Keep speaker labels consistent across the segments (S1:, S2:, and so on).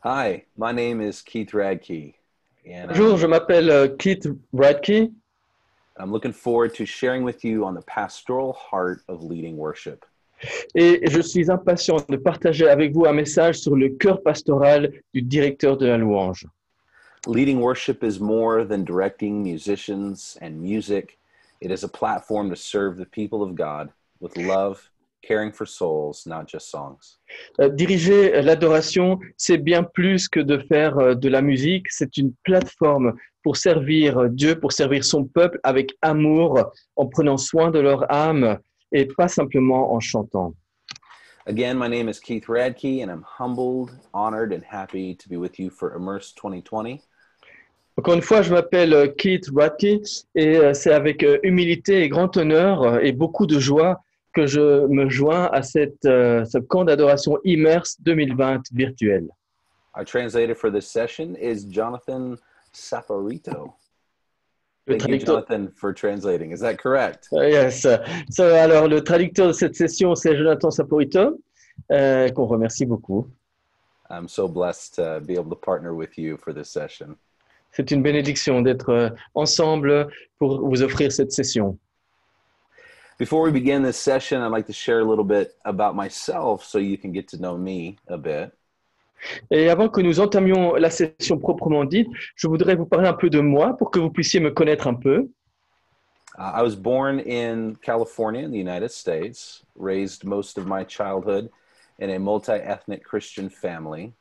S1: Hi, my name is Keith Radke, and
S2: Bonjour, je m'appelle Keith Bradkey
S1: I'm looking forward to sharing with you on the pastoral heart of leading worship.
S2: et je suis impatient de partager avec vous un message sur le cœur pastoral du directeur de la louange.
S1: Leading worship is more than directing musicians and music. It is a platform to serve the people of God with love, caring for souls, not just songs.
S2: Diriger l'adoration, c'est bien plus que de faire de la musique, c'est une plateforme pour servir Dieu, pour servir son peuple avec amour, en prenant soin de leur âme et pas simplement en chantant.
S1: Again, my name is Keith Radke, and I'm humbled, honored, and happy to be with you for Immerse 2020.
S2: Encore une fois, je m'appelle Keith Bradkey et c'est avec humilité et grand honneur et beaucoup de joie que je me joins à ce camp d'adoration Immerse 2020 virtuel.
S1: Our translator for this session is Jonathan Saporito.
S2: Le
S1: Thank you,
S2: traducteur,
S1: Jonathan, for translating. Is that correct?
S2: yes. Alors, le traducteur de cette session, c'est Jonathan Saporito, qu'on remercie beaucoup.
S1: I'm so blessed to be able to partner with you for this session.
S2: C'est une bénédiction d'être ensemble pour vous offrir cette session.
S1: Before we begin this session, I'd like to share a little bit about myself so you can get to know me a bit.
S2: Et avant que nous entamions la session proprement dite, je voudrais vous parler un peu de moi pour que vous puissiez me connaître un peu.
S1: I was born in California in the United States, raised most of my childhood in a multi-ethnic Christian family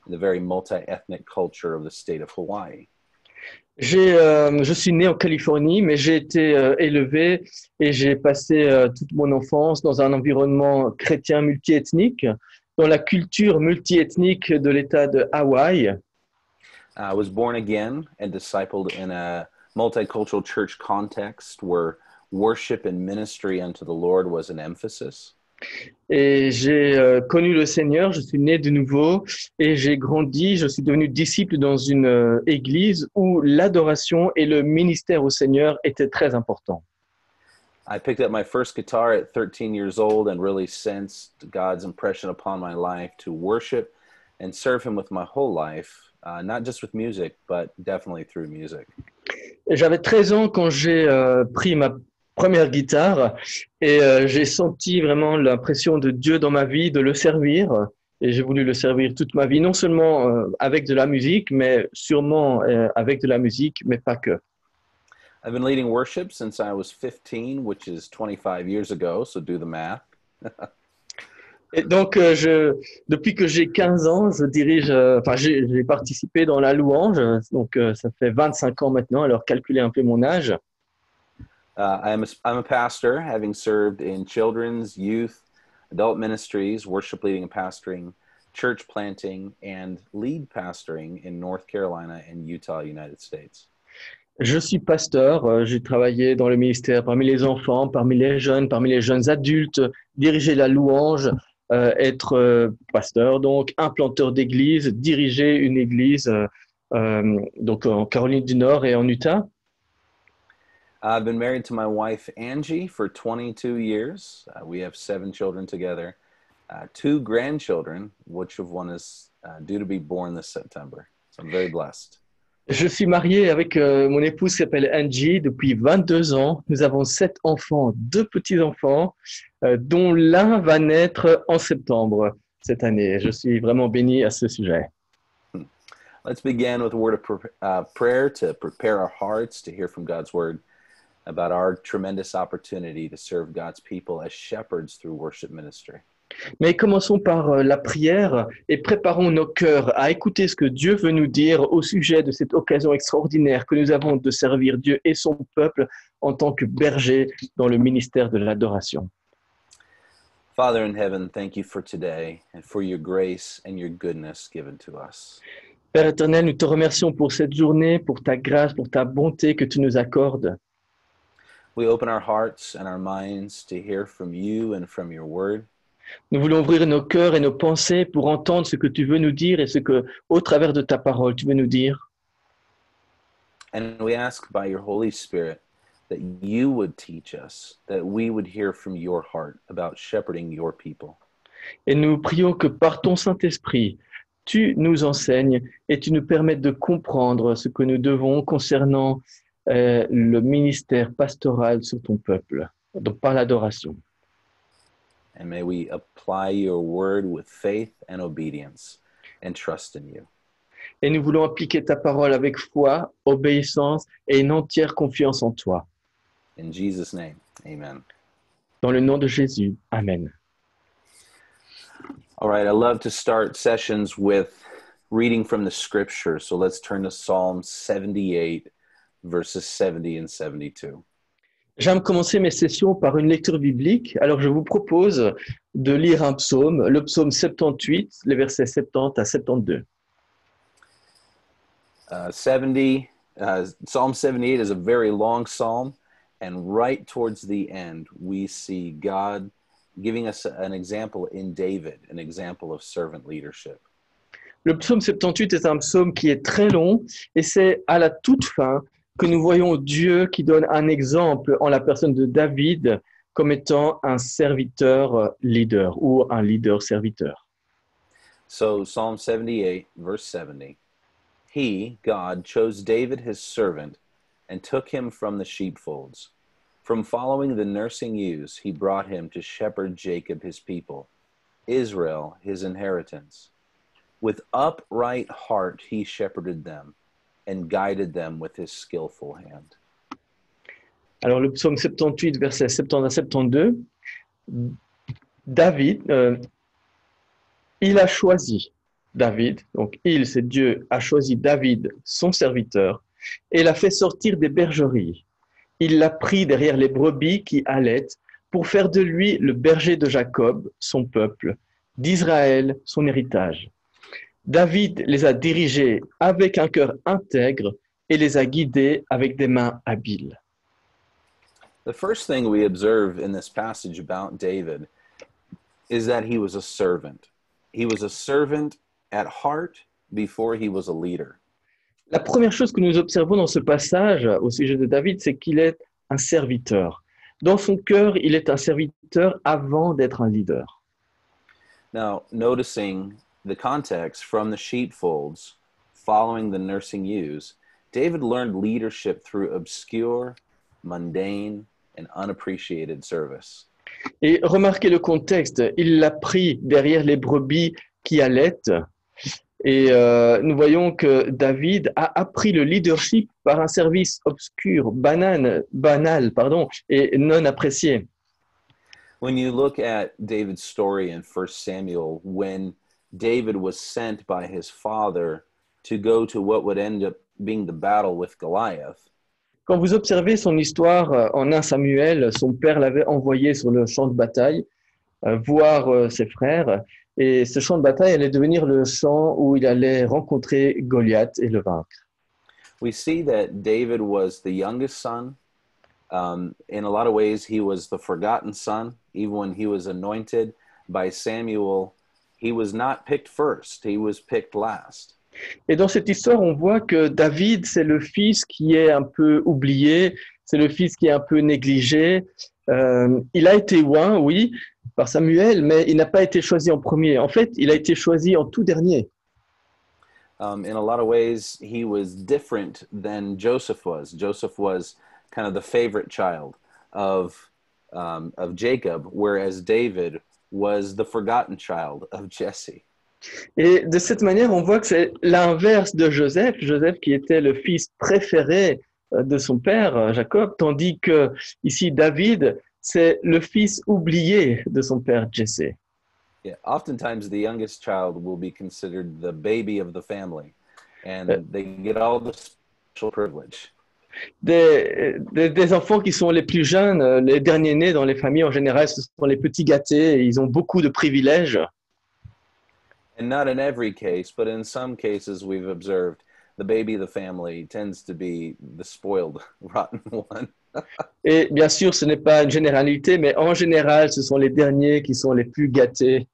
S1: in the very multi-ethnic culture of the state of Hawaii.
S2: Je suis né en Californie, mais j'ai été élevé et j'ai passé toute mon enfance dans un environnement chrétien multiethnique, dans la culture multiethnique de l'État de Hawaï.
S1: I was born again and discipled in a multicultural church context where worship and ministry unto the Lord was an emphasis.
S2: Et j'ai connu le Seigneur, je suis né de nouveau et j'ai grandi, je suis devenu disciple dans une église où l'adoration et le ministère au Seigneur étaient très importants.
S1: I picked up my first guitar at 13 years old and really sensed God's impression upon my life to worship and serve Him with my whole life, not just with music, but definitely through music.
S2: J'avais 13 ans quand j'ai pris ma première guitare et j'ai senti vraiment l'impression de Dieu dans ma vie, de le servir. Et j'ai voulu le servir toute ma vie, non seulement avec de la musique, mais sûrement avec de la musique, mais pas que.
S1: I've been leading worship since I was 15, which is 25 years ago, so do the math.
S2: Et donc, depuis que j'ai 15 ans, je dirige, j'ai participé dans la louange, donc ça fait 25 ans maintenant, alors calculez un peu mon âge.
S1: I'm a pastor, having served in children's, youth, adult ministries, worship leading and pastoring, church planting, and lead pastoring in North Carolina and Utah, United States.
S2: Je suis pasteur, j'ai travaillé dans le ministère parmi les enfants, parmi les jeunes adultes, diriger la louange, être pasteur, donc implanteur d'église, diriger une église donc en Caroline du Nord et en Utah.
S1: I've been married to my wife, Angie, for 22 years. We have 7 children together, 2 grandchildren, which of one is due to be born this September. So I'm very blessed.
S2: Je suis marié avec mon épouse qui s'appelle Angie depuis 22 ans. Nous avons 7 enfants, 2 petits-enfants, dont l'un va naître en septembre cette année. Je suis vraiment béni à ce sujet.
S1: Let's begin with a word of prayer to prepare our hearts to hear from God's word about our tremendous opportunity to serve God's people as shepherds through worship ministry.
S2: Mais commençons par la prière et préparons nos cœurs à écouter ce que Dieu veut nous dire au sujet de cette occasion extraordinaire que nous avons de servir Dieu et son peuple en tant que berger dans le ministère de l'adoration.
S1: Father in heaven, thank you for today and for your grace and your goodness given to us.
S2: Père éternel, nous te remercions pour cette journée, pour ta grâce, pour ta bonté que tu nous accordes.
S1: We open our hearts and our minds to hear from you and from your word.
S2: Nous voulons ouvrir nos cœurs et nos pensées pour entendre ce que tu veux nous dire et ce que, au travers de ta parole, tu veux nous dire.
S1: And we ask by your Holy Spirit that you would teach us, that we would hear from your heart about shepherding your people.
S2: Et nous prions que par ton Saint-Esprit, tu nous enseignes et tu nous permets de comprendre ce que nous devons concernant le ministère pastoral sur ton peuple, donc par l'adoration.
S1: And may we apply your word with faith and obedience and trust in you.
S2: Et nous voulons appliquer ta parole avec foi, obéissance et une entière confiance en toi.
S1: In Jesus' name, amen.
S2: Dans le nom de Jésus, Amen.
S1: All right, I love to start sessions with reading from the scripture. So let's turn to Psalm 78, verses 70 and 72.
S2: J'aime commencer mes sessions par une lecture biblique. Alors je vous propose de lire un psaume, le psaume 78, les versets 70 à 72.
S1: Psalm 78 is a very long psalm, and right towards the end, we see God giving us an example in David, an example of servant leadership.
S2: Le psaume 78 est un psaume qui est très long et c'est à la toute fin que nous voyons Dieu qui donne un exemple en la personne de David comme étant un serviteur leader ou un leader serviteur.
S1: So Psalm 78, verse 70, He, God, chose David his servant and took him from the sheepfolds. From following the nursing ewes, he brought him to shepherd Jacob his people, Israel his inheritance. With upright heart he shepherded them and guided them with his skillful hand.
S2: Alors le psaume 78, versets 70 à 72, David, il a choisi David, donc il, c'est Dieu, a choisi David, son serviteur, et l'a fait sortir des bergeries. Il l'a pris derrière les brebis qui allaitent pour faire de lui le berger de Jacob, son peuple, d'Israël, son héritage. David les a dirigés avec un cœur intègre et les a guidés avec des mains habiles.
S1: The first thing we observe in this passage about David is that he was a servant. He was a servant at heart before he was a leader.
S2: La première chose que nous observons dans ce passage au sujet de David, c'est qu'il est un serviteur. Dans son cœur, il est un serviteur avant d'être un leader.
S1: Now, noticing the context from the sheepfolds, following the nursing ewes, David learned leadership through obscure, mundane, and unappreciated service.
S2: Et remarquez le contexte, il l'a pris derrière les brebis qui allaitent. Et nous voyons que David a appris le leadership par un service obscur, banal, et non apprécié.
S1: When you look at David's story in 1 Samuel, when David was sent by his father to go to what would end up being the battle with Goliath,
S2: Quand vous observez son histoire en 1 Samuel, son père l'avait envoyé sur le champ de bataille voir ses frères. Et ce champ de bataille allait devenir le champ où il allait rencontrer Goliath et le vaincre.
S1: we see that David was the youngest son. In a lot of ways, he was the forgotten son. Even when he was anointed by Samuel, he was not picked first. He was picked last.
S2: Et dans cette histoire, on voit que David, c'est le fils qui est un peu oublié, c'est le fils qui est un peu négligé. Il a été oint, oui, par Samuel, mais il n'a pas été choisi en premier. En fait, il a été choisi en tout dernier.
S1: In a lot of ways, he was different than Joseph was. Joseph was kind of the favorite child of Jacob, whereas David was the forgotten child of Jesse.
S2: Et de cette manière, on voit que c'est l'inverse de Joseph, Joseph qui était le fils préféré de son père, Jacob, tandis que ici, David, c'est le fils oublié de son père, Jesse.
S1: Yeah, oftentimes the youngest child will be considered the baby of the family, and they get all the special privilege.
S2: Des enfants qui sont les plus jeunes, les derniers nés dans les familles en général, ce sont les petits gâtés, et ils ont beaucoup de privilèges.
S1: And not in every case, but in some cases we've observed the baby of the family tends to be the spoiled, rotten one.
S2: Et bien sûr, ce n'est pas une généralité, mais en général, ce sont les derniers qui sont les plus gâtés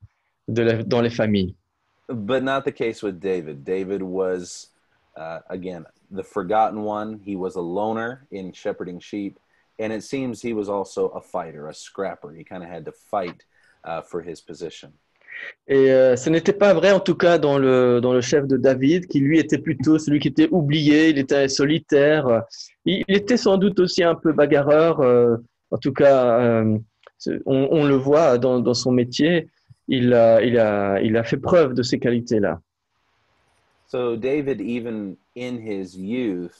S2: dans les familles.
S1: But not the case with David. David was, again, the forgotten one. He was a loner in shepherding sheep. And it seems he was also a fighter, a scrapper. He kind of had to fight for his position.
S2: Et ce n'était pas vrai, en tout cas, dans le chef de David, qui lui était plutôt celui qui était oublié, il était solitaire. Il était sans doute aussi un peu bagarreur. En tout cas, on le voit dans son métier. Il a fait preuve de ces qualités-là.
S1: So David, even in his youth,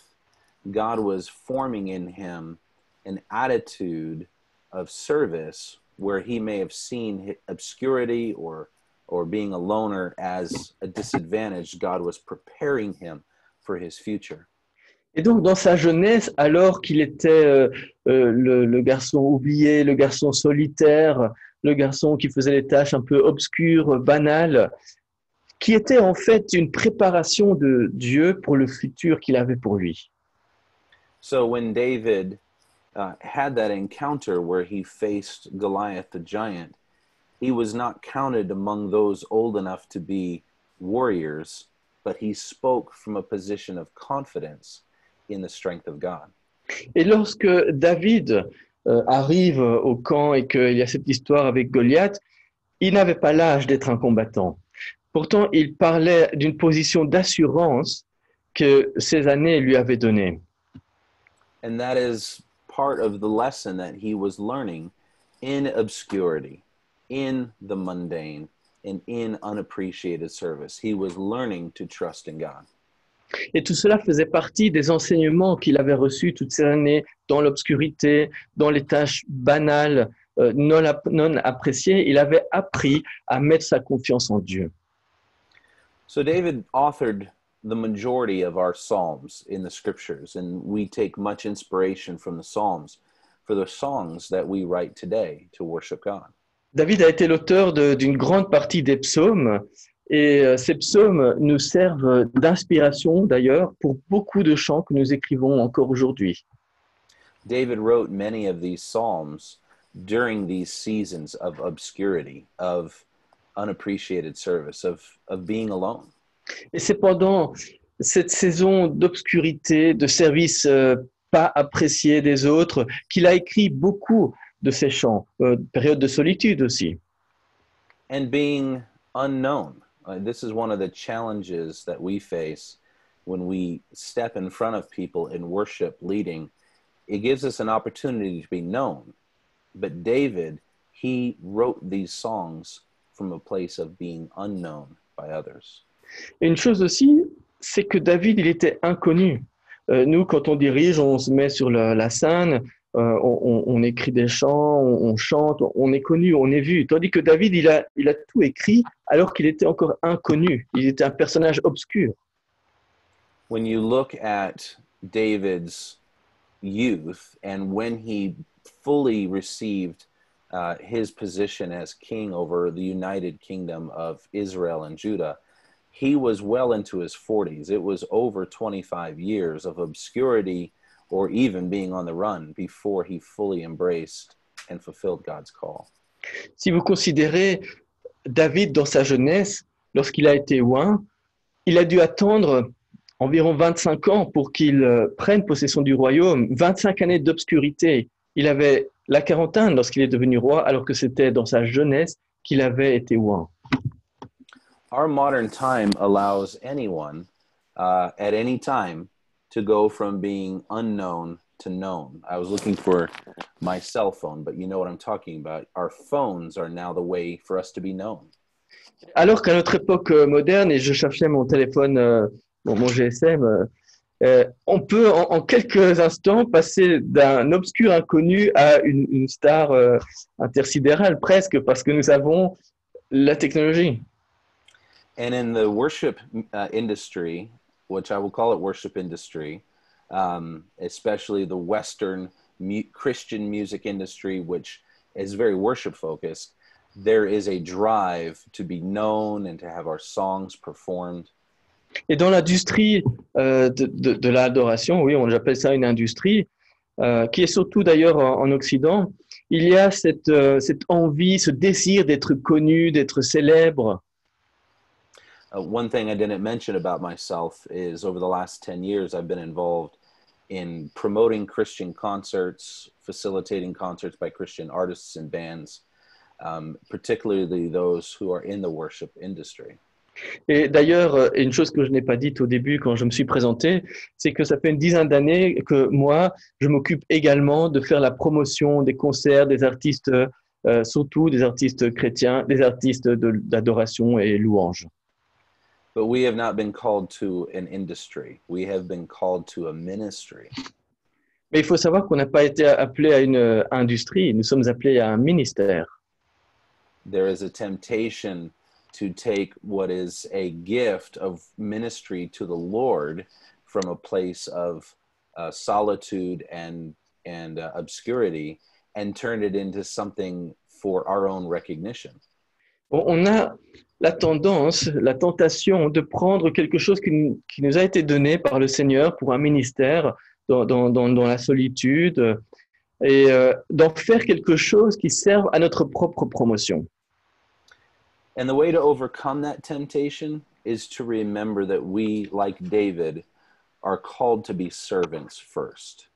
S1: God was forming in him an attitude of service where he may have seen obscurity or being a loner as a disadvantage. God was preparing him for his future.
S2: Et donc, dans sa jeunesse, alors qu'il était le garçon oublié, le garçon solitaire, le garçon qui faisait les tâches un peu obscures, banales, qui était en fait une préparation de Dieu pour le futur qu'il avait pour lui.
S1: So when David had that encounter where he faced Goliath the giant, he was not counted among those old enough to be warriors, but he spoke from a position of confidence in the strength of God.
S2: Et lorsque David arrive au camp et qu'il y a cette histoire avec Goliath, il n'avait pas l'âge d'être un combattant. Pourtant, il parlait d'une position d'assurance que ces années lui avaient donnée.
S1: And that is part of the lesson that he was learning in obscurity, in the mundane, and in unappreciated service. He was learning to trust in God.
S2: Et tout cela faisait partie des enseignements qu'il avait reçus toutes ces années dans l'obscurité, dans les tâches banales, non appréciées. Il avait appris à mettre sa confiance en Dieu.
S1: So David authored the majority of our Psalms in the scriptures, and we take much inspiration from the Psalms for the songs that we write today to worship God.
S2: David a été l'auteur d'une grande partie des psaumes et ces psaumes nous servent d'inspiration d'ailleurs pour beaucoup de chants que nous écrivons encore aujourd'hui.
S1: David wrote many of these Psalms during these seasons of obscurity, of unappreciated service, of being alone.
S2: Et c'est pendant cette saison d'obscurité, de service pas apprécié des autres, qu'il a écrit beaucoup de ces chants, période de solitude aussi.
S1: And being unknown. This is one of the challenges that we face when we step in front of people in worship leading. It gives us an opportunity to be known. But David, he wrote these songs from a place of being unknown by others.
S2: Et une chose aussi, c'est que David, il était inconnu. Nous, quand on dirige, on se met sur la scène, on écrit des chants, on chante, on est connu, on est vu. Tandis que David, il a tout écrit alors qu'il était encore inconnu. Il était un personnage obscur.
S1: When you look at David's youth and when he fully received his position as king over the united kingdom of Israel and Judah, he was well into his 40s. It was over 25 years of obscurity or even being on the run before he fully embraced and fulfilled God's call.
S2: Si vous considérez David dans sa jeunesse, lorsqu'il a été oint, il a dû attendre environ 25 ans pour qu'il prenne possession du royaume, 25 années d'obscurité. Il avait la quarantaine lorsqu'il est devenu roi, alors que c'était dans sa jeunesse qu'il avait été oint.
S1: Our modern time allows anyone at any time to go from being unknown to known. I was looking for my cell phone, but you know what I'm talking about. Our phones are now the way for us to be known.
S2: Alors qu'à notre époque moderne, et je cherchais mon téléphone, mon GSM, on peut en quelques instants passer d'un obscur inconnu à une star intersidérale presque, parce que nous avons la technologie.
S1: And in the worship industry, which I will call it worship industry, especially the Western Christian music industry, which is very worship focused, there is a drive to be known and to have our songs performed.
S2: Et dans l'industrie de l'adoration, oui, on appelle ça une industrie, qui est surtout d'ailleurs en Occident, il y a cette envie, ce désir d'être connu, d'être célèbre.
S1: One thing I didn't mention about myself is over the last 10 years, I've been involved in promoting Christian concerts, facilitating concerts by Christian artists and bands. particularly those who are in the worship industry.
S2: Et d'ailleurs, une chose que je n'ai pas dite au début quand je me suis présenté, c'est que ça fait une dizaine d'années que moi, je m'occupe également de faire la promotion des concerts des artistes, surtout des artistes chrétiens, des artistes d'adoration et louange.
S1: But we have not been called to an industry. We have been called to a ministry.
S2: Mais il faut savoir qu'on n'a pas été appelé à une industrie, nous sommes appelés à un ministère.
S1: There is a temptation to take what is a gift of ministry to the Lord from a place of solitude and obscurity and turn it into something for our own recognition.
S2: On a la tendance, la tentation de prendre quelque chose qui nous a été donné par le Seigneur pour un ministère dans la solitude et d'en faire quelque chose qui serve à notre propre promotion.
S1: And the way to overcome that temptation is to remember that we, like David, are called to be servants first.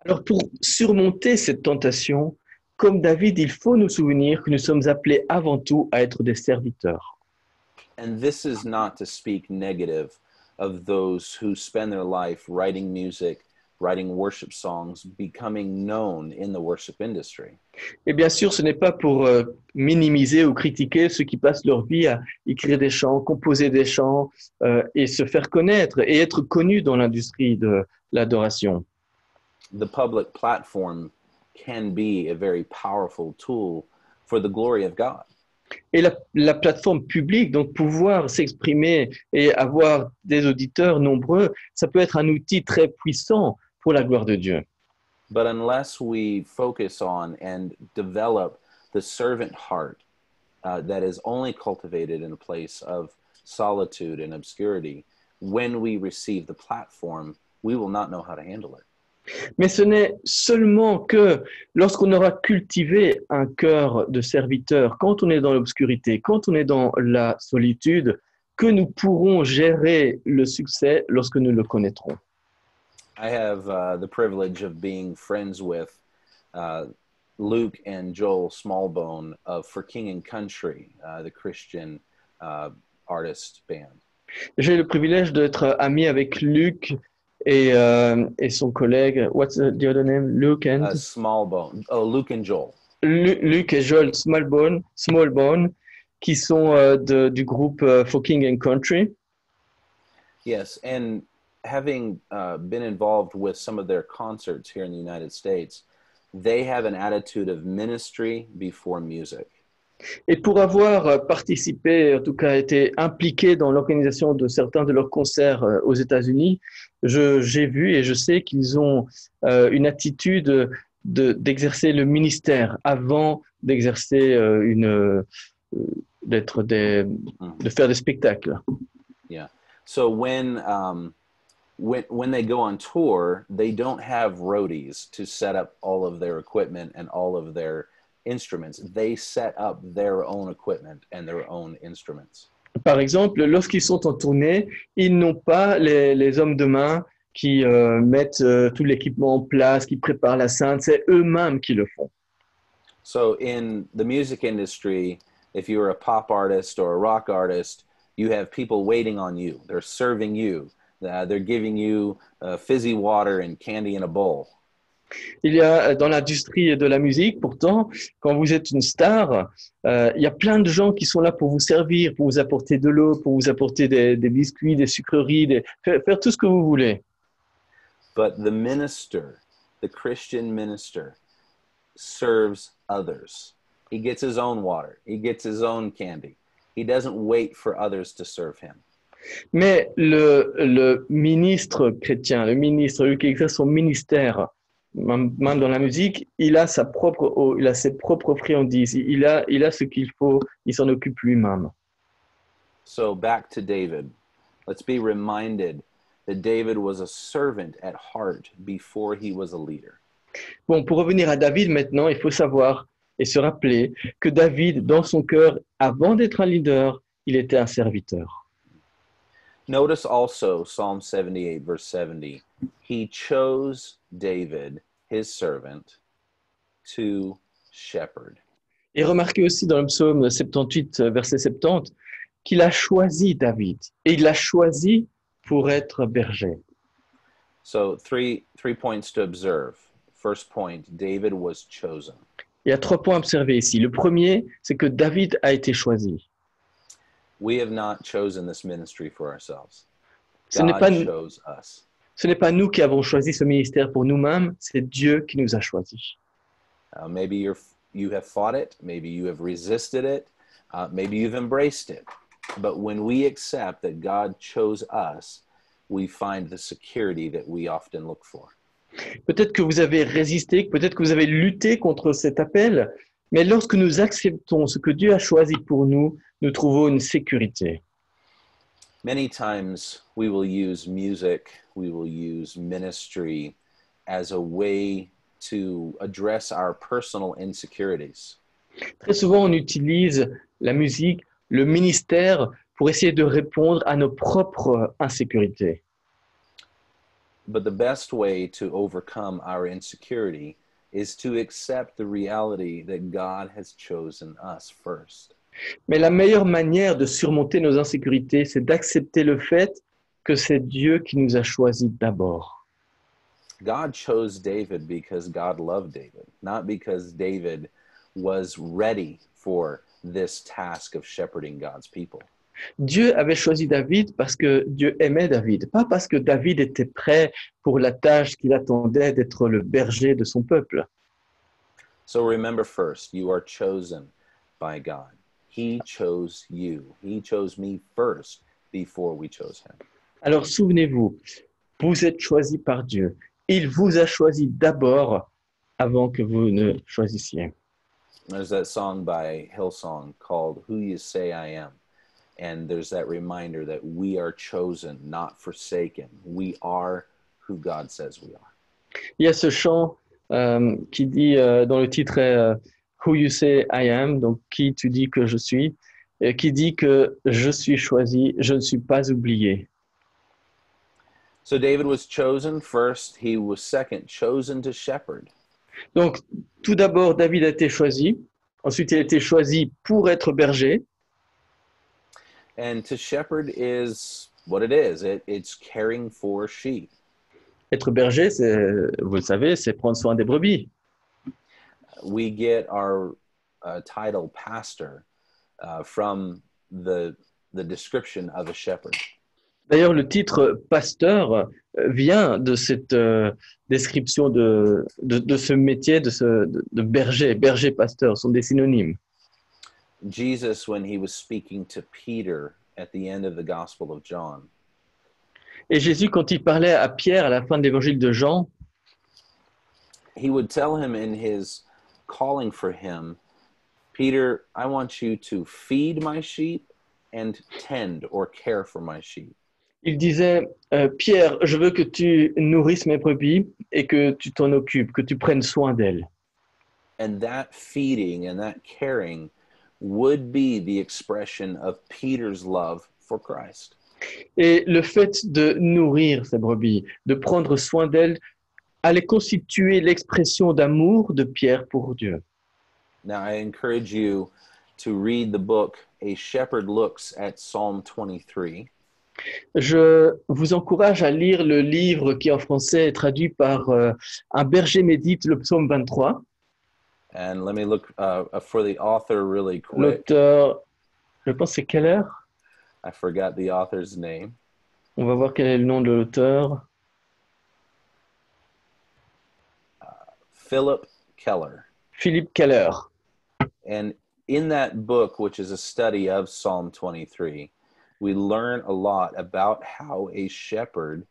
S2: Alors pour surmonter cette tentation, comme David, il faut nous souvenir que nous sommes appelés avant tout à être des serviteurs.
S1: And this is not to speak negative of those who spend their life writing music, writing worship songs, becoming known in the worship industry.
S2: Et bien sûr, ce n'est pas pour minimiser ou critiquer ceux qui passent leur vie à écrire des chants, composer des chants et se faire connaître et être connus dans l'industrie de l'adoration.
S1: The public platform can be a very powerful tool for the glory of God.
S2: Et la plateforme publique, donc pouvoir s'exprimer et avoir des auditeurs nombreux, ça peut être un outil très puissant pour la gloire de Dieu.
S1: But unless we focus on and develop the servant heart that is only cultivated in a place of solitude and obscurity, when we receive the platform, we will not know how to handle it.
S2: Mais ce n'est seulement que lorsqu'on aura cultivé un cœur de serviteur, quand on est dans l'obscurité, quand on est dans la solitude, que nous pourrons gérer le succès lorsque nous le connaîtrons.
S1: I have the privilege of being friends with Luke and Joel Smallbone of For King and Country, the Christian artist band.
S2: J'ai le privilège d'être ami avec Luc et son collègue. What's the other name? Luke and
S1: Smallbone. Oh, Luke and Joel.
S2: Luc et Joel Smallbone, qui sont du groupe For King and Country.
S1: Yes, and having been involved with some of their concerts here in the United States, they have an attitude of ministry before music.
S2: Et pour avoir participé, en tout cas été impliqué dans l'organisation de certains de leurs concerts aux États-Unis, j'ai vu et je sais qu'ils ont une attitude d'exercer le ministère avant d'exercer de faire des spectacles.
S1: Yeah. So when they go on tour, they don't have roadies to set up all of their equipment and all of their instruments. They set up their own equipment and their own instruments.
S2: Par exemple, lorsqu'ils sont en tournée, ils n'ont pas les hommes de main qui mettent tout l'équipement en place, qui préparent la scène, c'est eux-mêmes qui le font.
S1: So in the music industry, if you're a pop artist or a rock artist, you have people waiting on you. They're serving you. They're giving you fizzy water and candy in a bowl.
S2: Il y a dans l'industrie de la musique, pourtant, quand vous êtes une star, il y a plein de gens qui sont là pour vous servir, pour vous apporter de l'eau, pour vous apporter des biscuits, des sucreries, faire tout ce que vous voulez.
S1: But the minister, the Christian minister, serves others. He gets his own water. He gets his own candy. He doesn't wait for others to serve him.
S2: Mais le ministre chrétien, le ministre, lui qui exerce son ministère, même dans la musique, il a ses propres friandises. Il a ce qu'il faut, il s'en occupe lui-même.
S1: So back to David. Let's be reminded that David was a servant at heart before he was a leader.
S2: Bon, pour revenir à David maintenant, il faut savoir et se rappeler que David, dans son cœur, avant d'être un leader, il était un serviteur.
S1: Notice also Psalm 78, verse 70. He chose David, his servant, to shepherd.
S2: Et remarquez aussi dans le psaume 78, verset 70, qu'il a choisi David. Et il l'a choisi pour être berger.
S1: So three points to observe. First point, David was chosen.
S2: Il y a 3 points à observer ici. Le premier, c'est que David a été choisi.
S1: We have not chosen this ministry for ourselves.
S2: Ce n'est
S1: God
S2: pas,
S1: chose us.
S2: ce n'est pas nous qui avons choisi ce ministère pour nous-mêmes, c'est Dieu qui nous a choisis.
S1: Maybe you have fought it, maybe you have resisted it, maybe you've embraced it. But when we accept that God chose us, we find the security that we often look for.
S2: Peut-être que vous avez résisté, peut-être que vous avez lutté contre cet appel, mais lorsque nous acceptons ce que Dieu a choisi pour nous, nous trouvons une sécurité.
S1: Many times we will use music, we will use ministry as a way to address our personal insecurities.
S2: Très souvent, on utilise la musique, le ministère pour essayer de répondre à nos propres insécurités.
S1: But the best way to overcome our insecurity is to accept the reality that God has chosen us first.
S2: Mais la meilleure manière de surmonter nos insécurités, c'est d'accepter le fait que c'est Dieu qui nous a choisis d'abord.
S1: God chose David because God loved David, not because David was ready for this task of shepherding God's people.
S2: Dieu avait choisi David parce que Dieu aimait David, pas parce que David était prêt pour la tâche qu'il attendait d'être le berger de son peuple.
S1: So remember first, you are chosen by God. He chose you. He chose me first before we chose him.
S2: Alors souvenez-vous, vous êtes choisi par Dieu. Il vous a choisi d'abord avant que vous ne choisissiez.
S1: There's that song by Hillsong called Who You Say I Am. And there's that reminder that we are chosen, not forsaken. We are who God says we are.
S2: Il y a ce chant qui dit, dont le titre est Who You Say I Am, donc qui tu dis que je suis, qui dit que je suis choisi, je ne suis pas oublié.
S1: So David was chosen first. He was second, chosen to shepherd.
S2: Donc, tout d'abord, David a été choisi. Ensuite, il a été choisi pour être berger.
S1: And to shepherd is what it is. It's caring for sheep.
S2: Être berger, vous le savez, c'est prendre soin des brebis.
S1: We get our title pastor from the description of a shepherd.
S2: D'ailleurs, le titre pasteur vient de cette description de ce métier de berger. Berger-pasteur sont des synonymes.
S1: Jesus, when he was speaking to Peter at the end of the Gospel of John,
S2: Et Jésus, quand il parlait à Pierre à la fin de l'évangile de Jean,
S1: he would tell him in his calling for him, Peter, I want you to feed my sheep and tend or care for my sheep.
S2: il disait, Pierre, je veux que tu nourrisses mes brebis et que tu t'en occupes, que tu prennes soin d'elles.
S1: And that feeding and that caring would be the expression of Peter's love for Christ.
S2: Et le fait de nourrir ces brebis, de prendre soin d'elles, allait constituer l'expression d'amour de Pierre pour Dieu.
S1: Now, I encourage you to read the book, A Shepherd Looks at Psalm 23.
S2: Je vous encourage à lire le livre qui en français est traduit par Un berger médite le psaume 23.
S1: And let me look for the author really quick.
S2: L'auteur, je pense que c'est Keller.
S1: I forgot the author's name.
S2: On va voir quel est le nom de l'auteur.
S1: Philip Keller.
S2: Philippe Keller.
S1: And in that book, which is a study of Psalm 23, we learn a lot about how a shepherd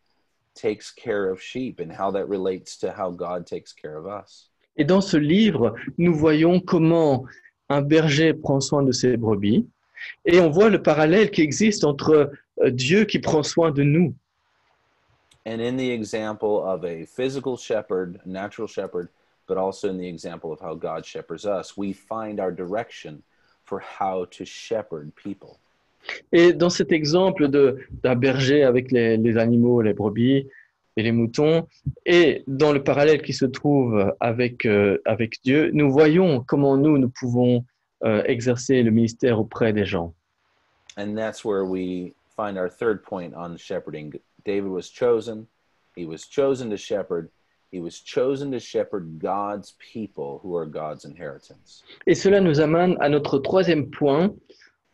S1: takes care of sheep and how that relates to how God takes care of us.
S2: Et dans ce livre, nous voyons comment un berger prend soin de ses brebis et on voit le parallèle qui existe entre Dieu qui prend soin de nous.
S1: And in the example of a physical shepherd, a natural shepherd, but also in the example of how God shepherds us, we find our direction for how to shepherd people.
S2: Et dans cet exemple d'un berger avec les animaux, les brebis et les moutons, et dans le parallèle qui se trouve avec Dieu, nous voyons comment nous pouvons exercer le ministère auprès des gens.
S1: And that's where we find our third point on shepherding. David was chosen. He was chosen to shepherd. He was chosen to shepherd God's people who are God's inheritance.
S2: Et cela nous amène à notre troisième point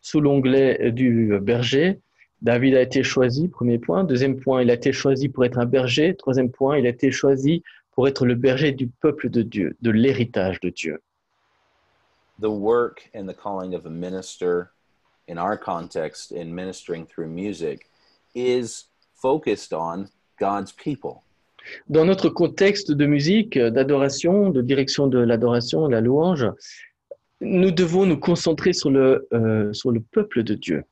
S2: sous l'onglet du berger. David a été choisi, premier point. Deuxième point, il a été choisi pour être un berger. Troisième point, il a été choisi pour être le berger du peuple de Dieu, de l'héritage de Dieu.
S1: The work and the calling of a minister, in our context, in ministering through music, is focused on God's people.
S2: Dans notre contexte de musique, d'adoration, de direction de l'adoration, de la louange, nous devons nous concentrer sur le peuple de Dieu.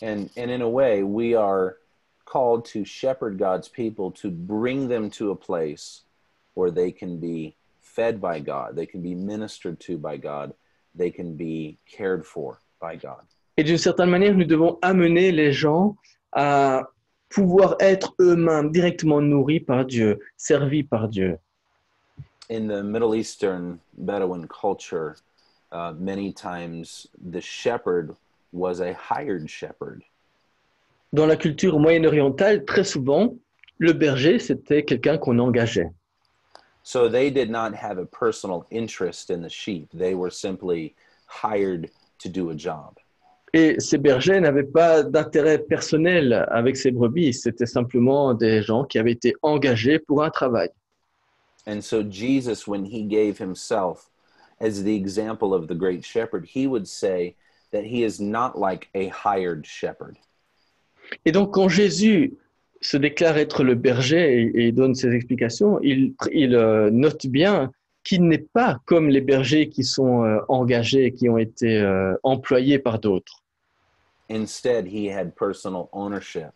S1: And in a way, we are called to shepherd God's people, to bring them to a place where they can be fed by God, they can be ministered to by God, they can be cared for by God.
S2: Et d'une certaine manière, nous devons amener les gens à pouvoir être eux-mêmes directement nourris par Dieu, servis par Dieu.
S1: In the Middle Eastern Bedouin culture, many times the shepherd was a hired shepherd.
S2: Dans la culture moyen-orientale, très souvent, le berger, c'était quelqu'un qu'on engageait.
S1: So they did not have a personal interest in the sheep. They were simply hired to do a job.
S2: Et ces bergers n'avaient pas d'intérêt personnel avec ces brebis. C'était simplement des gens qui avaient été engagés pour un travail.
S1: And so Jesus, when he gave himself as the example of the great shepherd, he would say that he is not like a hired shepherd.
S2: Et donc, quand Jésus se déclare être le berger et donne ses explications, il note bien qu'il n'est pas comme les bergers qui sont engagés, qui ont été employés par d'autres.
S1: Instead, he had personal ownership,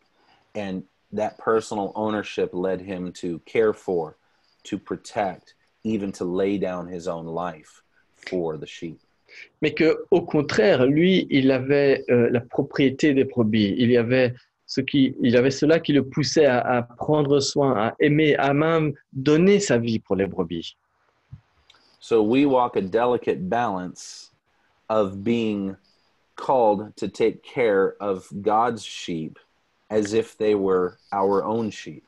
S1: and that personal ownership led him to care for, to protect, even to lay down his own life for the sheep.
S2: Mais que, au contraire, lui, il avait la propriété des brebis. Il avait cela qui le poussait à prendre soin, à aimer, à même donner sa vie pour les brebis.
S1: So we walk a delicate balance of being called to take care of God's sheep as if they were our own sheep.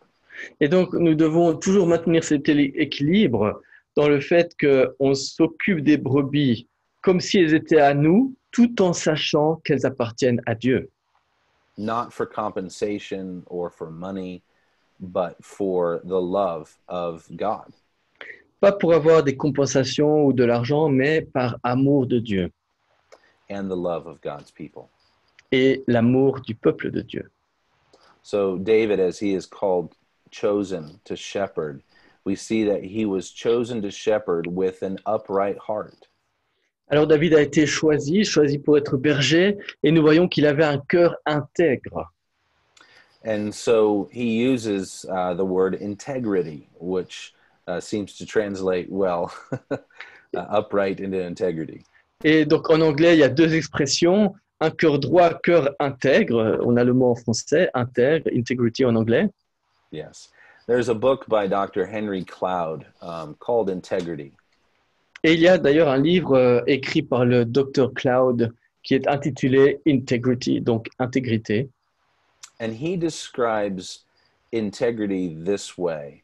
S2: Et donc, nous devons toujours maintenir cet équilibre dans le fait qu'on s'occupe des brebis comme si elles étaient à nous, tout en sachant qu'elles appartiennent à Dieu.
S1: Not for compensation or for money, but for the love of God.
S2: Pas pour avoir des compensations ou de l'argent, mais par amour de Dieu
S1: And the love of God's people.
S2: et l'amour du peuple de Dieu.
S1: So David, as he is called, chosen to shepherd, we see that he was chosen to shepherd with an upright heart.
S2: Alors David a été choisi pour être berger, et nous voyons qu'il avait un cœur intègre.
S1: And so he uses the word integrity, which seems to translate well, upright into integrity.
S2: Et donc en anglais, il y a deux expressions, un cœur droit, cœur intègre. On a le mot en français, intègre, integrity en anglais.
S1: Yes. There's a book by Dr. Henry Cloud called Integrity.
S2: Et il y a d'ailleurs un livre écrit par le Dr. Cloud qui est intitulé Integrity, donc intégrité.
S1: And he describes integrity this way.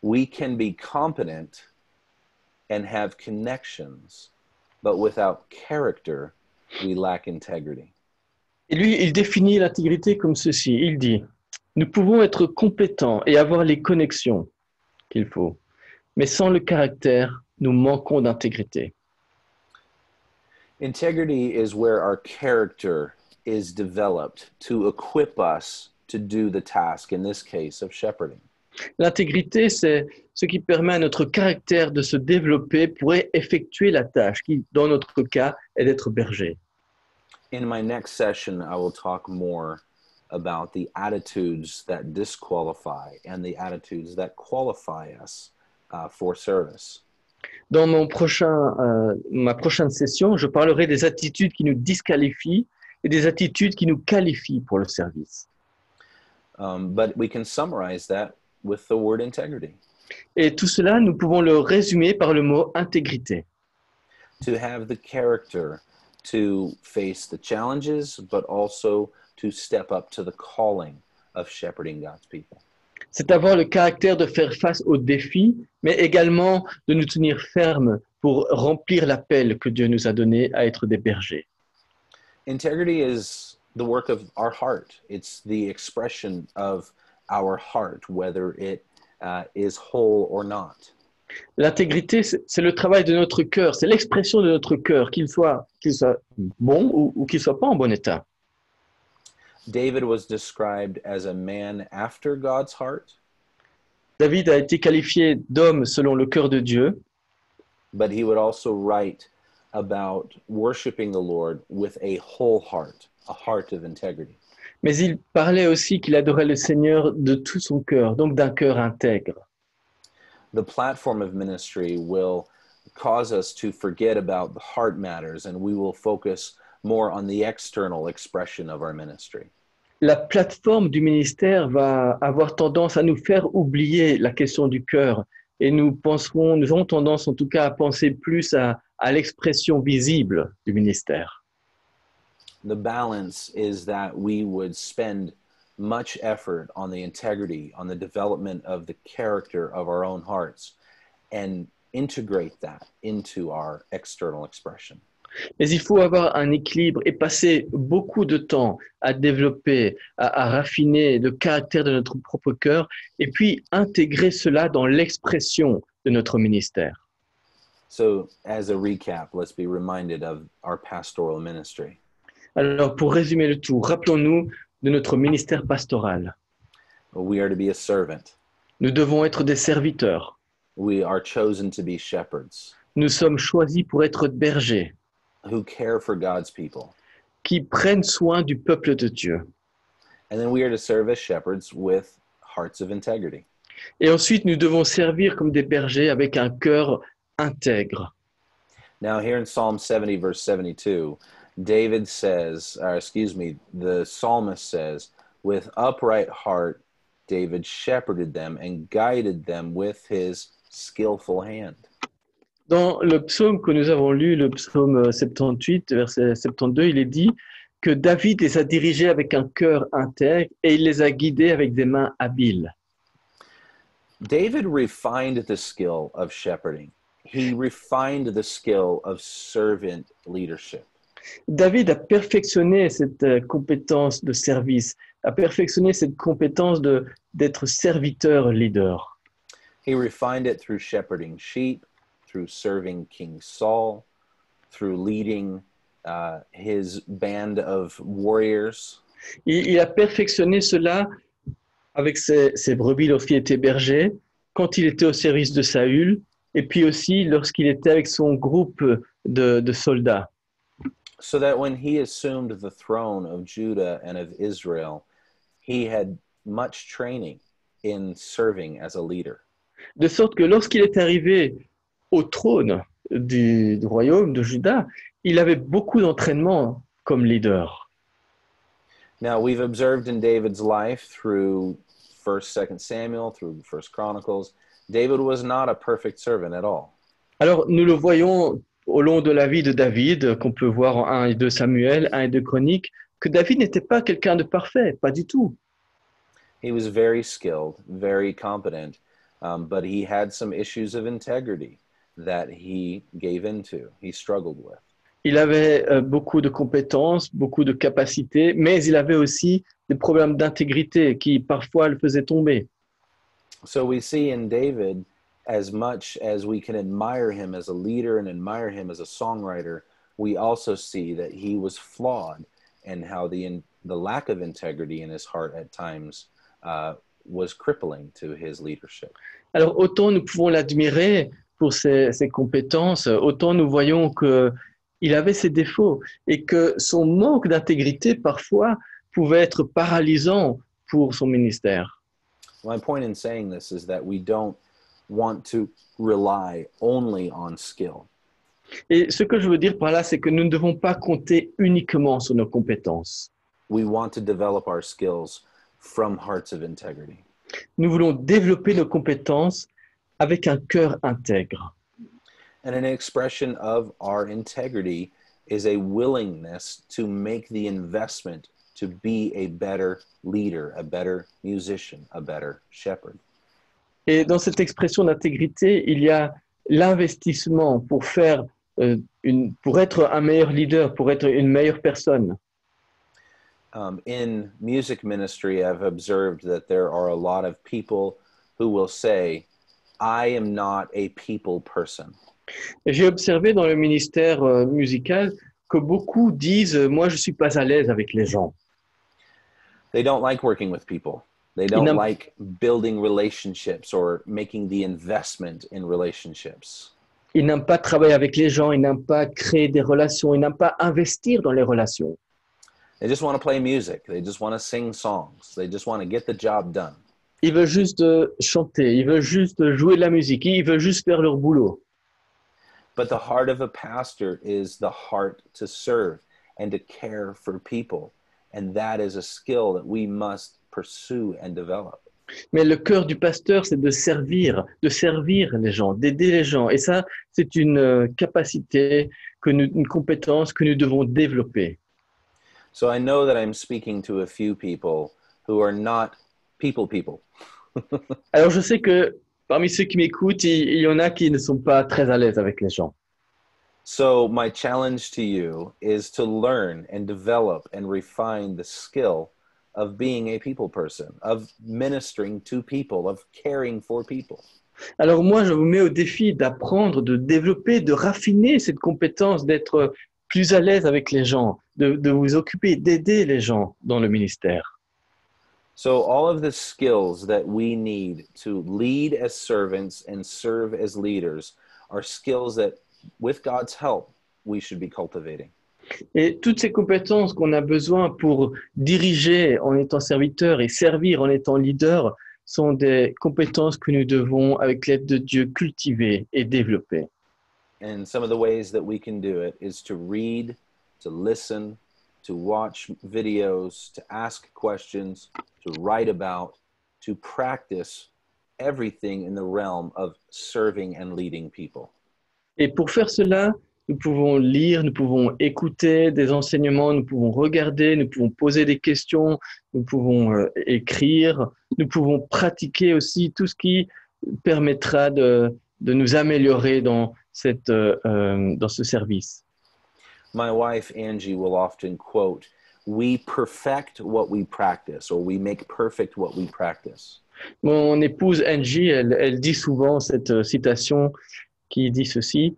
S1: We can be competent and have connections, but without character, we lack integrity.
S2: Et lui, il définit l'intégrité comme ceci. Il dit, nous pouvons être compétents et avoir les connexions qu'il faut, mais sans le caractère, nous manquons d'intégrité.
S1: Integrity is where our character is developed to equip us to do the task, in this case, of shepherding.
S2: L'intégrité, c'est ce qui permet à notre caractère de se développer pour effectuer la tâche, qui, dans notre cas, est d'être berger.
S1: In my next session, I will talk more about the attitudes that disqualify and the attitudes that qualify us for service.
S2: Dans ma prochaine session, je parlerai des attitudes qui nous disqualifient et des attitudes qui nous qualifient pour le service.
S1: But we can summarize that with the word integrity.
S2: Et tout cela, nous pouvons le résumer par le mot intégrité.
S1: to have the character to face the challenges, but also to step up to the calling of shepherding God's people.
S2: C'est avoir le caractère de faire face aux défis, mais également de nous tenir fermes pour remplir l'appel que Dieu nous a donné à être des bergers.
S1: Integrity is the work of our heart. It's the expression of our heart, whether it is whole or not.
S2: L'intégrité, c'est le travail de notre cœur, c'est l'expression de notre cœur, qu'il soit bon ou qu'il soit pas en bon état.
S1: David was described as a man after God's heart,
S2: David a été qualifié d'homme selon le cœur de Dieu,
S1: but he would also write about worshiping the Lord with a whole heart, a heart of integrity.
S2: mais il parlait aussi qu'il adorait le Seigneur de tout son cœur, donc d'un cœur intègre.
S1: The platform of ministry will cause us to forget about the heart matters, and we will focus more on the external expression of our ministry.
S2: La plateforme du ministère va avoir tendance à nous faire oublier la question du cœur et nous aurons tendance en tout cas à penser plus à l'expression visible du ministère.
S1: The balance is that we would spend much effort on the integrity, on the development of the character of our own hearts, and integrate that into our external expression.
S2: Mais il faut avoir un équilibre et passer beaucoup de temps à développer, à raffiner le caractère de notre propre cœur et puis intégrer cela dans l'expression de notre ministère.
S1: So, as a recap, let's be reminded of our pastoral ministry.
S2: Alors, pour résumer le tout, rappelons-nous de notre ministère pastoral.
S1: We are to be a servant.
S2: Nous devons être des serviteurs.
S1: We are chosen to be shepherds
S2: Nous sommes choisis pour être bergers
S1: who care for God's people.
S2: qui prennent soin du peuple de Dieu.
S1: And then we are to serve as shepherds with hearts of integrity.
S2: Et ensuite, nous devons servir comme des bergers avec un cœur intègre.
S1: Now, here in Psalm 70, verse 72, David says, the psalmist says, with upright heart, David shepherded them and guided them with his skillful hand.
S2: Dans le psaume que nous avons lu, le psaume 78, verset 72, il est dit que David les a dirigés avec un cœur intègre et il les a guidés avec des mains habiles.
S1: David refined the skill of shepherding. He refined the skill of servant leadership.
S2: David a perfectionné cette compétence de service, a perfectionné cette compétence d'être serviteur leader.
S1: He refined it through shepherding sheep, through serving King Saul, through leading his band of warriors.
S2: Il a perfectionné cela avec ses brebis lorsqu'il était berger, quand il était au service de Saül, et puis aussi lorsqu'il était avec son groupe de soldats.
S1: So that when he assumed the throne of Judah and of Israel, he had much training in serving as a leader.
S2: De sorte que lorsqu'il est arrivé au trône du royaume de Juda, il avait beaucoup d'entraînement comme leader.
S1: Now, we've observed in David's life through 1st, 2nd Samuel, through 1st Chronicles, David was not a perfect servant at all.
S2: Alors, nous le voyons au long de la vie de David, qu'on peut voir en 1 et 2 Samuel, 1 et 2 Chroniques, que David n'était pas quelqu'un de parfait, pas du tout.
S1: He was very skilled, very competent, but he had some issues of integrity that he gave into, he struggled with.
S2: Il avait beaucoup de compétences, beaucoup de capacités, mais il avait aussi des problèmes d'intégrité qui parfois le faisaient tomber.
S1: So we see in David, as much as we can admire him as a leader and admire him as a songwriter, we also see that he was flawed and how the lack of integrity in his heart at times was crippling to his leadership.
S2: Alors autant nous pouvons l'admirer pour ses compétences, autant nous voyons qu'il avait ses défauts et que son manque d'intégrité parfois pouvait être paralysant pour son ministère.
S1: My point in saying this is that we don't want to rely only on skill.
S2: Et ce que je veux dire par là, c'est que nous ne devons pas compter uniquement sur nos compétences.
S1: We want to develop our skills from hearts of integrity.
S2: Nous voulons développer nos compétences avec un cœur intègre.
S1: And an expression of our integrity is a willingness to make the investment to be a better leader, a better musician, a better shepherd.
S2: Et dans cette expression d'intégrité, il y a l'investissement pour faire pour être un meilleur leader, pour être une meilleure personne.
S1: In music ministry, I've observed that there are a lot of people who will say, I am not a people person.
S2: Et j'ai observé dans le ministère musical que beaucoup disent moi je suis pas à l'aise avec les gens.
S1: They don't like working with people. They don't like building relationships or making the investment in relationships.
S2: Ils n'aiment pas travailler avec les gens, ils n'aiment pas créer des relations, ils n'aiment pas investir dans les relations.
S1: They just want to play music. They just want to sing songs. They just want to get the job done.
S2: Ils veulent juste chanter, ils veulent juste jouer de la musique, ils veulent juste faire leur boulot.
S1: But the heart of a pastor is the heart to serve and to care for people. And that is a skill that we must pursue and develop.
S2: Mais le cœur du pasteur, c'est de servir les gens, d'aider les gens. Et ça, c'est une capacité, une compétence que nous devons développer.
S1: So I know that I'm speaking to a few people who are not people.
S2: Alors, je sais que parmi ceux qui m'écoutent, il y en a qui ne sont pas très à l'aise avec les gens.
S1: So my challenge to you is to learn and develop and refine the skill of being a people person, of ministering to people, of caring for people.
S2: Alors moi, je vous mets au défi d'apprendre, de développer, de raffiner cette compétence, d'être plus à l'aise avec les gens, de vous occuper, d'aider les gens dans le ministère.
S1: So all of the skills that we need to lead as servants and serve as leaders are skills that, with God's help, we should be cultivating.
S2: Et toutes ces compétences qu'on a besoin pour diriger en étant serviteur et servir en étant leader sont des compétences que nous devons, avec l'aide de Dieu, cultiver et développer.
S1: And some of the ways that we can do it is to read, to listen, to watch videos, to ask questions, to write about, to practice everything in the realm of serving and leading people.
S2: Et pour faire cela, nous pouvons lire, nous pouvons écouter des enseignements, nous pouvons regarder, nous pouvons poser des questions, nous pouvons écrire, nous pouvons pratiquer aussi tout ce qui permettra de nous améliorer dans ce service.
S1: My wife, Angie, will often quote, we perfect what we practice, or we make perfect what we practice.
S2: Mon épouse Angie, elle dit souvent cette citation qui dit ceci,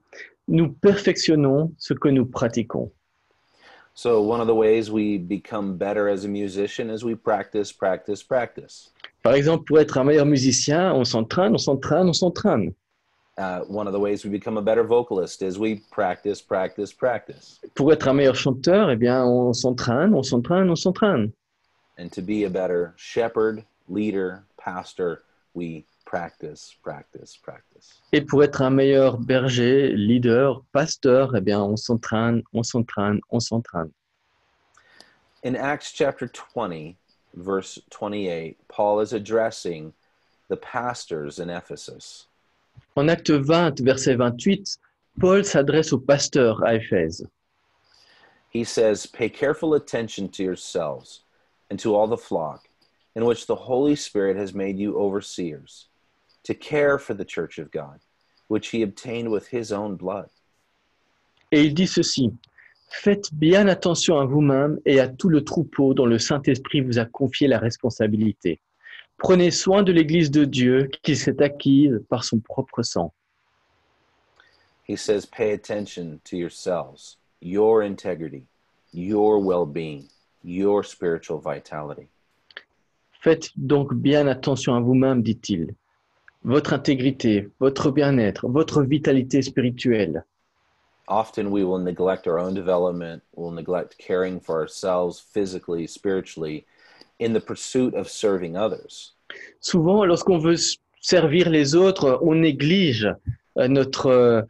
S2: nous perfectionnons ce que nous pratiquons.
S1: So one of the ways we become better as a musician is we practice.
S2: Par exemple, pour être un meilleur musicien, on s'entraîne.
S1: One of the ways we become a better vocalist is we practice.
S2: Pour être un meilleur chanteur, eh bien, on s'entraîne.
S1: And to be a better shepherd, leader, pastor, we practice.
S2: Et pour être un meilleur berger, leader, pasteur, eh bien, on s'entraîne.
S1: In Acts chapter 20, verse 28, Paul is addressing the pastors in Ephesus.
S2: En acte 20, verset 28, Paul s'adresse aux pasteurs à Éphèse.
S1: He says, pay careful attention to yourselves and to all the flock in which the Holy Spirit has made you overseers, to care for the church of God, which he obtained with his own blood.
S2: Et il dit ceci, faites bien attention à vous-même et à tout le troupeau dont le Saint-Esprit vous a confié la responsabilité. Prenez soin de l'Église de Dieu qui s'est acquise par son propre sang.
S1: He says, pay attention to yourselves, your integrity, your well-being, your spiritual vitality.
S2: Faites donc bien attention à vous-même, dit-il. Votre intégrité, votre bien-être, votre vitalité spirituelle.
S1: Often we will neglect our own development, we'll neglect caring for ourselves physically, spiritually, in the pursuit of serving others.
S2: Souvent, lorsqu'on veut servir les autres, on néglige notre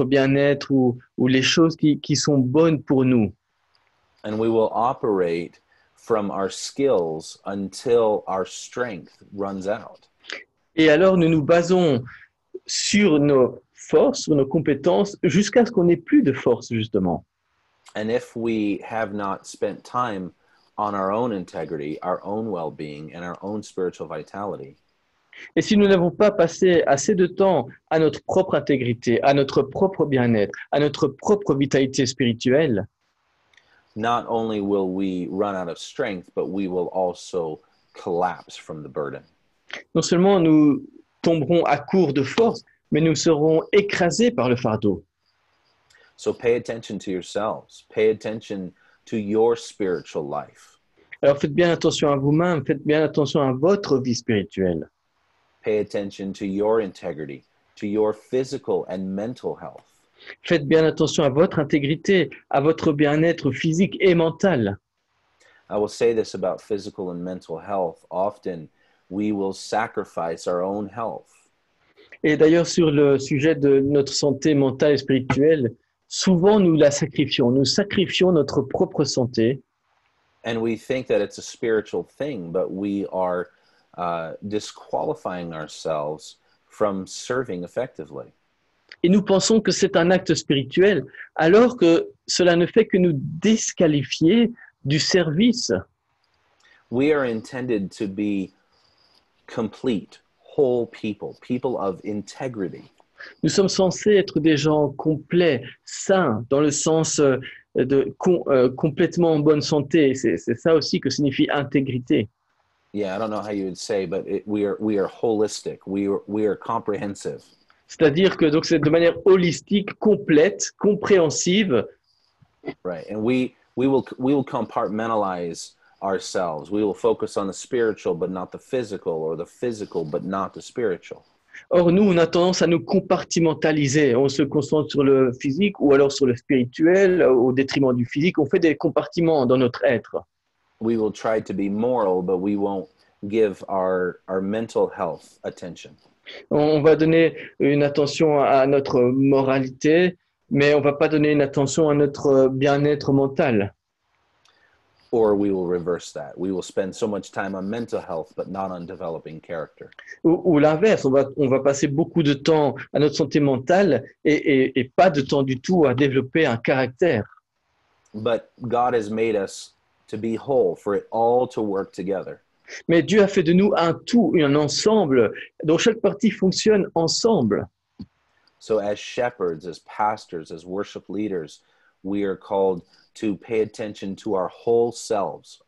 S2: bien-être ou les choses qui sont bonnes pour nous.
S1: And we will operate from our skills until our strength runs out.
S2: Et alors, nous nous basons sur nos force, sur nos compétences, jusqu'à ce qu'on n'ait plus de force, justement.
S1: And if we have not spent time on our own integrity, our own well-being, and our own spiritual vitality,
S2: Et si nous n'avons pas passé assez de temps à notre propre intégrité, à notre propre bien-être, à notre propre vitalité spirituelle,
S1: not only will we run out of strength, but we will also collapse from the burden.
S2: non seulement nous tomberons à court de force, mais nous serons écrasés par le fardeau.
S1: So pay attention to yourselves. Pay attention to your spiritual life.
S2: Alors faites bien attention à vous-même, faites bien attention à votre vie spirituelle.
S1: Pay attention to your integrity, to your physical and mental health.
S2: Faites bien attention à votre intégrité, à votre bien-être physique et mental.
S1: I will say this about physical and mental health. Often we will sacrifice our own health.
S2: Et d'ailleurs, sur le sujet de notre santé mentale et spirituelle, souvent nous la sacrifions. Nous sacrifions notre propre santé.
S1: And we think that it's a spiritual thing, but we are disqualifying ourselves from serving effectively.
S2: Et nous pensons que c'est un acte spirituel, alors que cela ne fait que nous disqualifier du service.
S1: We are intended to be complete, whole people, people of integrity.
S2: Nous sommes censés être des gens complets, sains, dans le sens de complètement en bonne santé. C'est ça aussi que signifie intégrité.
S1: Yeah, I don't know how you would say, but we are holistic. We are comprehensive.
S2: C'est-à-dire que donc c'est de manière holistique, complète, compréhensive.
S1: Right, and we will compartmentalize ourselves. We will focus on the spiritual, but not the physical, or the physical, but not the spiritual.
S2: Or, nous, on a tendance à nous compartimentaliser. On se concentre sur le physique ou alors sur le spirituel au détriment du physique. On fait des compartiments dans notre être.
S1: We will try to be moral, but we won't give our mental health attention.
S2: On va donner une attention à notre moralité, mais on va pas donner une attention à notre bien-être mental.
S1: Or we will reverse that. We will spend so much time on mental health, but not on developing character.
S2: Ou l'inverse, on va passer beaucoup de temps à notre santé mentale et pas de temps du tout à développer un caractère.
S1: But God has made us to be whole, for it all to work together.
S2: Mais Dieu a fait de nous un tout, un ensemble, dont chaque partie fonctionne ensemble.
S1: So as shepherds, as pastors, as worship leaders, we are called to pay attention to our whole selves.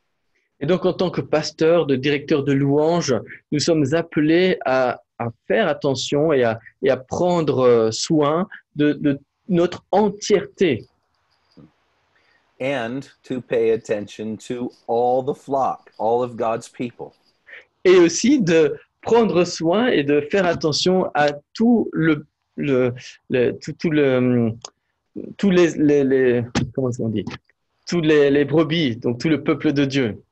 S2: Et donc, en tant que pasteur, de directeur de louange, nous sommes appelés à faire attention et à prendre soin de notre entièreté.
S1: And to pay attention to all the flock, all of God's people.
S2: Et aussi de prendre soin et de faire attention à tout tous les comment on dit, tous les brebis, donc tout le peuple de Dieu.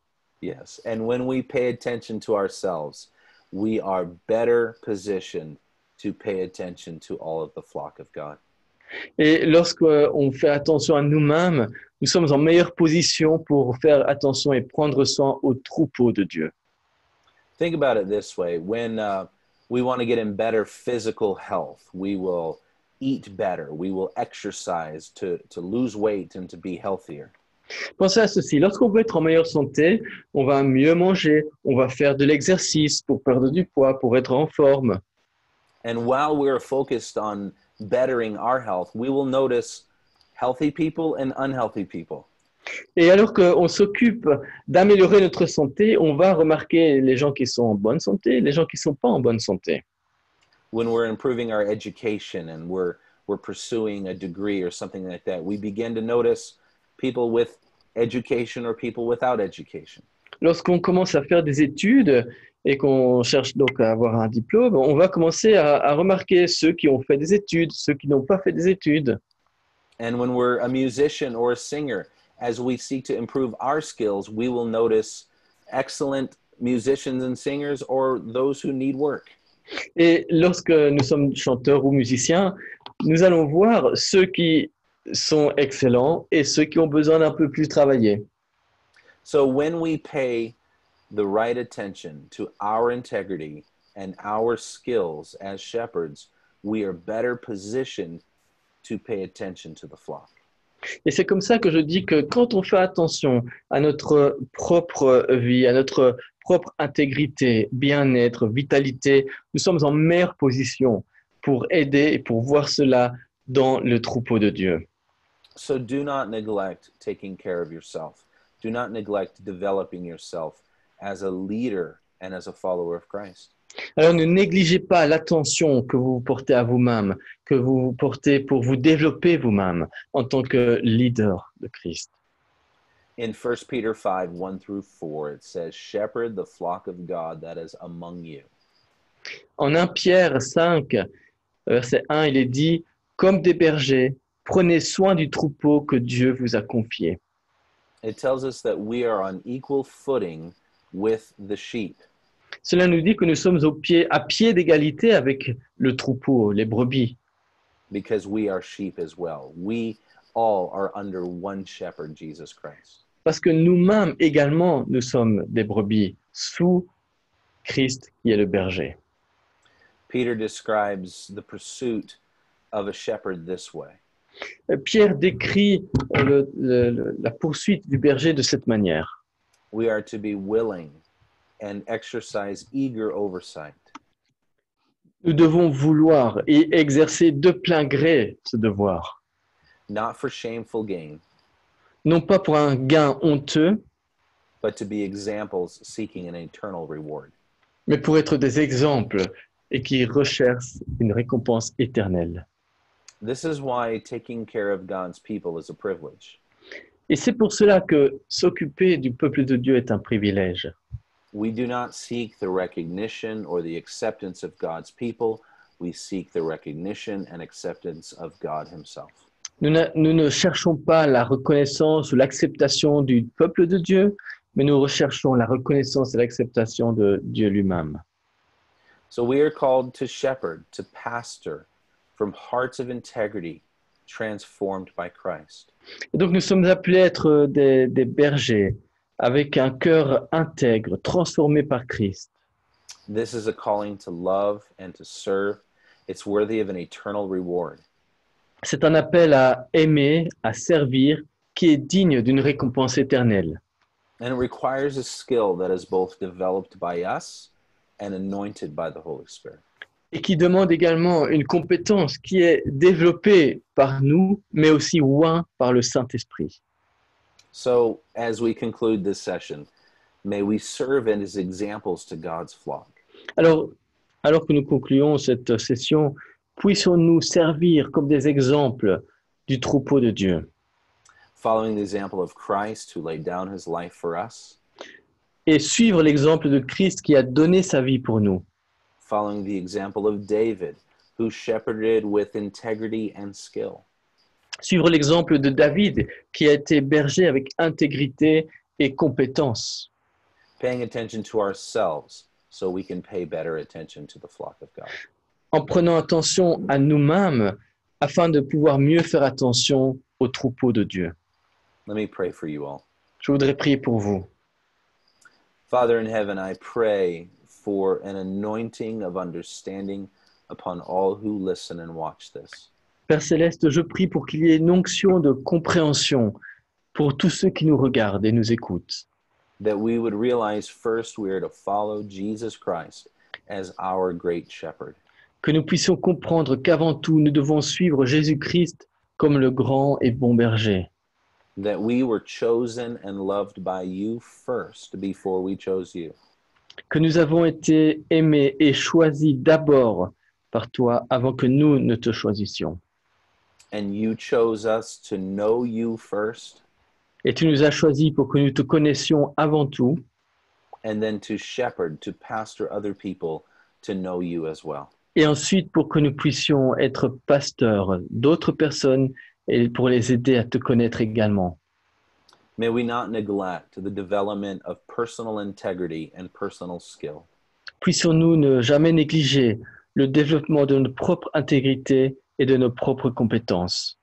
S1: Yes, and when we pay attention to ourselves, we are better positioned to pay attention to all of the flock of God.
S2: Et lorsqu'on fait attention à nous-mêmes, nous sommes en meilleure position pour faire attention et prendre soin au troupeau de Dieu.
S1: Think about it this way. When we want to get in better physical health, we will eat better. We will exercise to lose weight and to be healthier.
S2: Pensez à ceci. Lorsqu'on veut être en meilleure santé, on va mieux manger, on va faire de l'exercice pour perdre du poids, pour être en forme.
S1: And while we're focused on bettering our health, we will notice healthy people and unhealthy people.
S2: Et alors qu'on s'occupe d'améliorer notre santé, on va remarquer les gens qui sont en bonne santé, les gens qui ne sont pas en bonne santé.
S1: When we're improving our education and we're pursuing a degree or something like that, we begin to notice people with education or people without education.
S2: Lorsqu'on commence à faire des études et qu'on cherche donc à avoir un diplôme, on va commencer à remarquer ceux qui ont fait des études, ceux qui n'ont pas fait des études.
S1: And when we're a musician or a singer, as we seek to improve our skills, we will notice excellent musicians and singers or those who need work.
S2: Et lorsque nous sommes chanteurs ou musiciens, nous allons voir ceux qui sont excellents et ceux qui ont besoin d'un peu plus travailler.
S1: So when we pay the right attention to our integrity and our skills as shepherds, we are better positioned to pay attention to the flock.
S2: Et c'est comme ça que je dis que quand on fait attention à notre propre vie, à notre propre intégrité, bien-être, vitalité, nous sommes en meilleure position pour aider et pour voir cela dans le troupeau de Dieu.
S1: So do not neglect taking care of yourself. Do not neglect developing yourself as a leader and as a follower of Christ.
S2: Alors ne négligez pas l'attention que vous portez à vous-même, que vous portez pour vous développer vous-même en tant que leader de Christ.
S1: In 1 Peter 5, 1 through 4, it says, shepherd the flock of God that is among you.
S2: En 1 Pierre 5, verset 1, il est dit « Comme des bergers, prenez soin du troupeau que Dieu vous a confié. »
S1: It tells us that we are on equal footing with the sheep.
S2: Cela nous dit que nous sommes à pied d'égalité avec le troupeau, les brebis,
S1: Because we are sheep as well. We all are under one shepherd, Jesus Christ.
S2: parce que nous-mêmes également, nous sommes des brebis sous Christ qui est le berger.
S1: Peter describes the pursuit of a shepherd this way.
S2: Pierre décrit la poursuite du berger de cette manière.
S1: We are to be willing and exercise eager oversight.
S2: Nous devons vouloir et exercer de plein gré ce devoir,
S1: Not for shameful gain,
S2: non pas pour un gain honteux,
S1: but to be examples seeking an eternal reward.
S2: mais pour être des exemples et qui recherchent une récompense éternelle.
S1: This is why taking care of God's people is a privilege.
S2: Et c'est pour cela que s'occuper du peuple de Dieu est un privilège.
S1: We do not seek the recognition or the acceptance of God's people. We seek the recognition and acceptance of God himself.
S2: Nous ne cherchons pas la reconnaissance ou l'acceptation du peuple de Dieu, mais nous recherchons la reconnaissance et l'acceptation de Dieu lui-même.
S1: So we are called to shepherd, to pastor, from hearts of integrity, transformed by Christ.
S2: Et donc nous sommes appelés à être des bergers avec un cœur intègre, transformé par Christ.
S1: This is a calling to love and to serve. It's worthy of an eternal reward.
S2: C'est un appel à aimer, à servir, qui est digne d'une récompense éternelle.
S1: And it requires a skill that is both developed by us and anointed by the Holy Spirit.
S2: Et qui demande également une compétence qui est développée par nous, mais aussi oint par le Saint-Esprit.
S1: So, as we conclude this session, may we serve as examples to God's flock.
S2: Alors que nous concluons cette session, puissions-nous servir comme des exemples du troupeau de Dieu,
S1: Following the example of Christ who laid down his life for us,
S2: et suivre l'exemple de Christ qui a donné sa vie pour nous,
S1: following the example of David who shepherded with integrity and skill,
S2: suivre l'exemple de David qui a été berger avec intégrité et compétence,
S1: paying attention to ourselves so we can pay better attention to the flock of God.
S2: en prenant attention à nous-mêmes afin de pouvoir mieux faire attention au troupeau de Dieu.
S1: Let me pray for you all.
S2: Je voudrais prier pour vous.
S1: Father in heaven, I pray for an anointing of understanding upon all who listen and watch this.
S2: Père Céleste, je prie pour qu'il y ait une onction de compréhension pour tous ceux qui nous regardent et nous écoutent.
S1: That we would realize first we are to follow Jesus Christ as our great shepherd.
S2: Que nous puissions comprendre qu'avant tout, nous devons suivre Jésus-Christ comme le grand et bon berger.
S1: That we were chosen and loved by you first before we chose you.
S2: Que nous avons été aimés et choisis d'abord par toi avant que nous ne te choisissions.
S1: And you chose us to know you first
S2: Et tu nous as choisis pour que nous te connaissions avant tout
S1: and then to shepherd, to pastor other people to know you as well.
S2: et ensuite pour que nous puissions être pasteurs d'autres personnes et pour les aider à te connaître également.
S1: May we not neglect the development of personal integrity and personal skill.
S2: Puissions-nous ne jamais négliger le développement de notre propre intégrité et de nos propres compétences.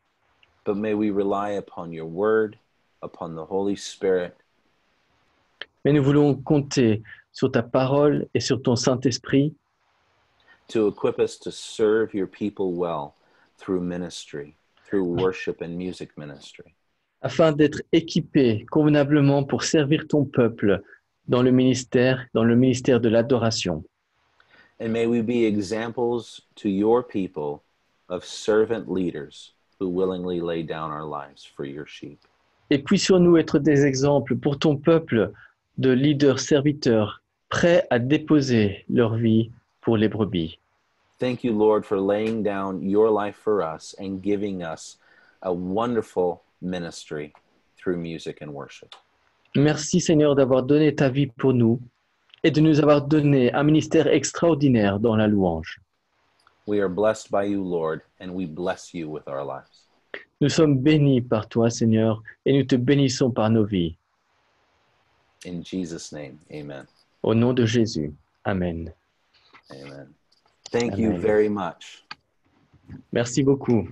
S1: But may we rely upon your word, upon the Holy Spirit,
S2: Mais nous voulons compter sur ta parole et sur ton Saint-Esprit
S1: to equip us to serve your people well through ministry, through worship and music ministry.
S2: afin d'être équipés convenablement pour servir ton peuple dans le ministère de l'adoration.
S1: And may we be examples to your people of servant leaders who willingly lay down our lives for your sheep.
S2: Et puissions-nous être des exemples pour ton peuple de leaders serviteurs prêts à déposer leur vie pour les brebis.
S1: Thank you, Lord, for laying down your life for us and giving us a wonderful ministry through music and worship.
S2: Merci Seigneur d'avoir donné ta vie pour nous et de nous avoir donné un ministère extraordinaire dans la louange.
S1: We are blessed by you, Lord, and we bless you with our lives.
S2: Nous sommes bénis par toi Seigneur et nous te bénissons par nos vies.
S1: In Jesus' name, amen.
S2: Au nom de Jésus. Amen.
S1: Amen. Thank you
S2: Amen.
S1: very much.
S2: Merci beaucoup.